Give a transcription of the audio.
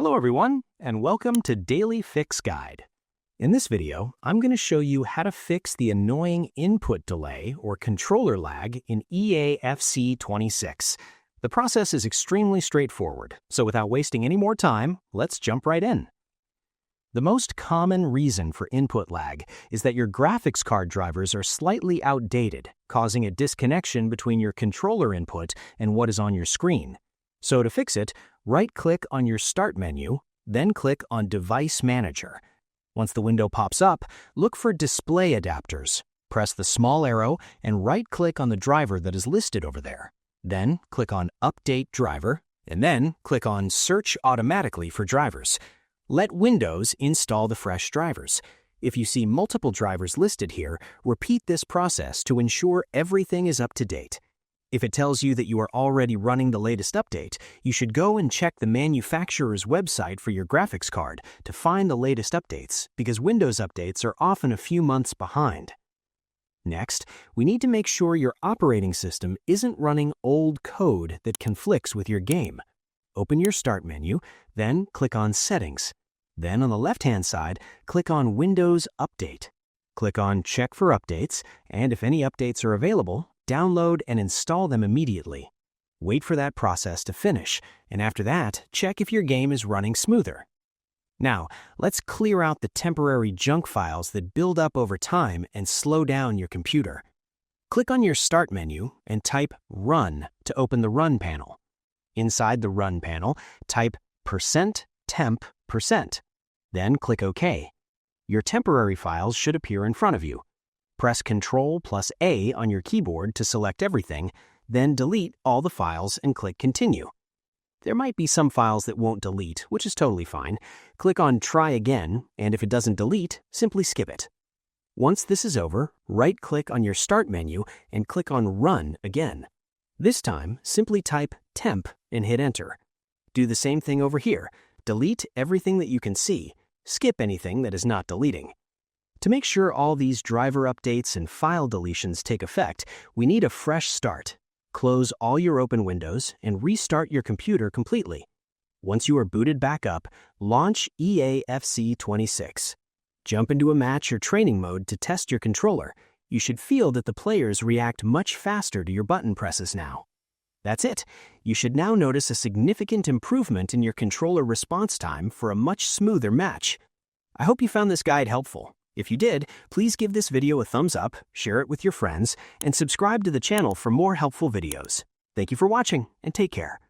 Hello everyone, and welcome to Daily Fix Guide. In this video, I'm going to show you how to fix the annoying input delay or controller lag in EAFC26. The process is extremely straightforward, so without wasting any more time, let's jump right in. The most common reason for input lag is that your graphics card drivers are slightly outdated, causing a disconnection between your controller input and what is on your screen. So to fix it, right-click on your Start menu, then click on Device Manager. Once the window pops up, look for Display Adapters. Press the small arrow and right-click on the driver that is listed over there. Then click on Update Driver, and then click on Search Automatically for drivers. Let Windows install the fresh drivers. If you see multiple drivers listed here, repeat this process to ensure everything is up to date. If it tells you that you are already running the latest update, you should go and check the manufacturer's website for your graphics card to find the latest updates, because Windows updates are often a few months behind. Next, we need to make sure your operating system isn't running old code that conflicts with your game. Open your Start menu, then click on Settings. Then on the left-hand side, click on Windows Update. Click on Check for Updates, and if any updates are available, download and install them immediately. Wait for that process to finish, and after that, check if your game is running smoother. Now, let's clear out the temporary junk files that build up over time and slow down your computer. Click on your Start menu and type Run to open the Run panel. Inside the Run panel, type %temp%. Then click OK. Your temporary files should appear in front of you. Press Ctrl+A on your keyboard to select everything, then delete all the files and click Continue. There might be some files that won't delete, which is totally fine. Click on Try Again, and if it doesn't delete, simply skip it. Once this is over, right-click on your Start menu and click on Run again. This time, simply type Temp and hit Enter. Do the same thing over here. Delete everything that you can see. Skip anything that is not deleting. To make sure all these driver updates and file deletions take effect, we need a fresh start. Close all your open windows and restart your computer completely. Once you are booted back up, launch EAFC26. Jump into a match or training mode to test your controller. You should feel that the players react much faster to your button presses now. That's it. You should now notice a significant improvement in your controller response time for a much smoother match. I hope you found this guide helpful. If you did, please give this video a thumbs up, share it with your friends, and subscribe to the channel for more helpful videos. Thank you for watching, and take care.